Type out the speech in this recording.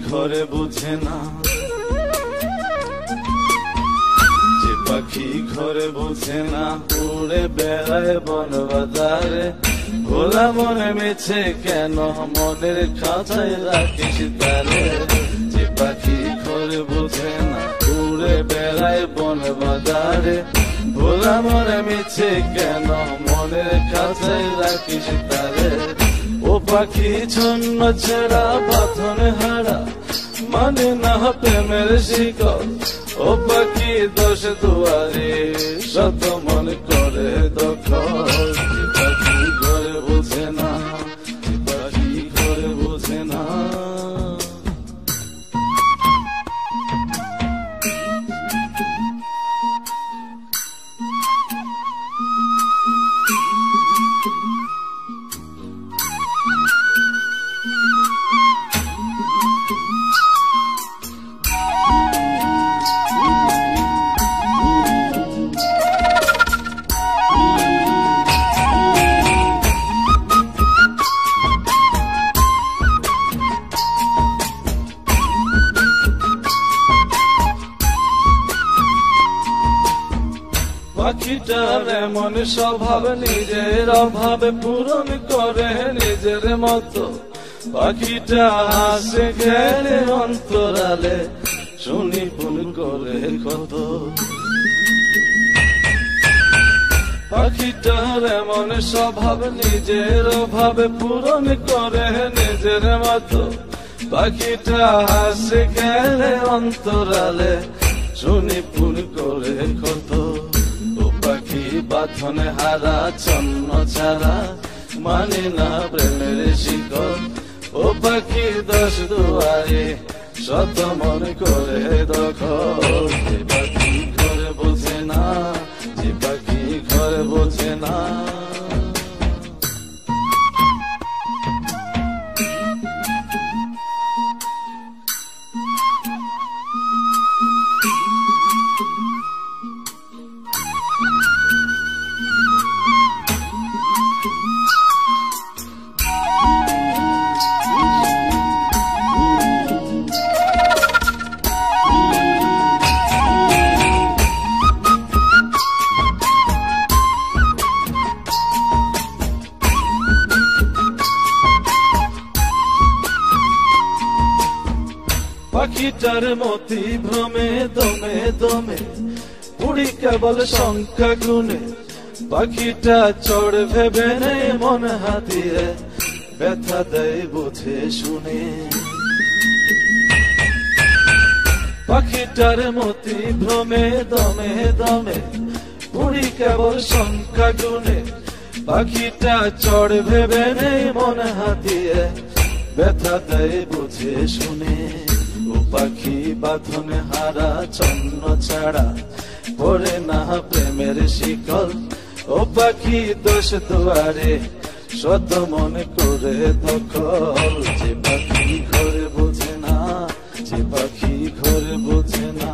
ঘরে বুঝে না, যে পাখি ঘরে বুঝে না, উড়ে বেড়ায় বন বাজারে। ভোলা মনে মিছে কেন মনের খাঁচায় রাখিস তারে। যে পাখি ঘরে বুঝে না, উড়ে বেড়ায় বন বাজারে। ভোলা মনে মিছে কেন মনের খাঁচায় রাখিস তারে। ও পাখি ছন্ন ছেড়া বাঁধন হারা, মানে না প্রেমের শিকল। ও পাখি দোষ দুয়ারে, শত মন করে দখল। যে পাখি ঘরে বুঝে না, পাখি ঘরে বুঝে না। পাখিটার এমন স্বভাব, নিজের অভাবে পূরণ করে নিজের মতো। পাখিটা হাসে খেলে অন্তরালে, শুনি ফুল করে কত। পাখিটার এমন স্বভাব, নিজের অভাবে পূরণ করে নিজের মতো। পাখিটা হাসে খেলে অন্তরালে, শুনি ফুল করে কত। পাখি বাঁধনে হারা, ছন্ন ছাড়া, মানে না প্রেমের শিকল। ও পাখি দোষ দুয়ারে, শত মন করে দখল। যে পাখি ঘরে বোঝে না, যে পাখি ঘরে বোঝে না। পাখিটার মতি ভ্রমে দমে দমে, উড়ি কেবল সংখ্যা গুনে। পাখিটা চড় ভেবে নেই মন হাতিয়ে, ব্যথা দেয় বুঝে শুনে। পাখিটার মতি ভ্রমে দমে দমে, উড়ি কেবল সংখ্যা গুনে। পাখিটা চড় ভেবে নেই মন হাতিয়ে, ব্যথা দেয় বুঝে শুনে। ও পাখি বাঁধনে হারা, ছন্ন ছাড়া, পড়ে না প্রেমের শিকল। ও পাখি দোষ দুয়ারে, শত মন করে দখল। যে পাখি ঘরে বোঝে না, যে পাখি ঘরে বোঝে না।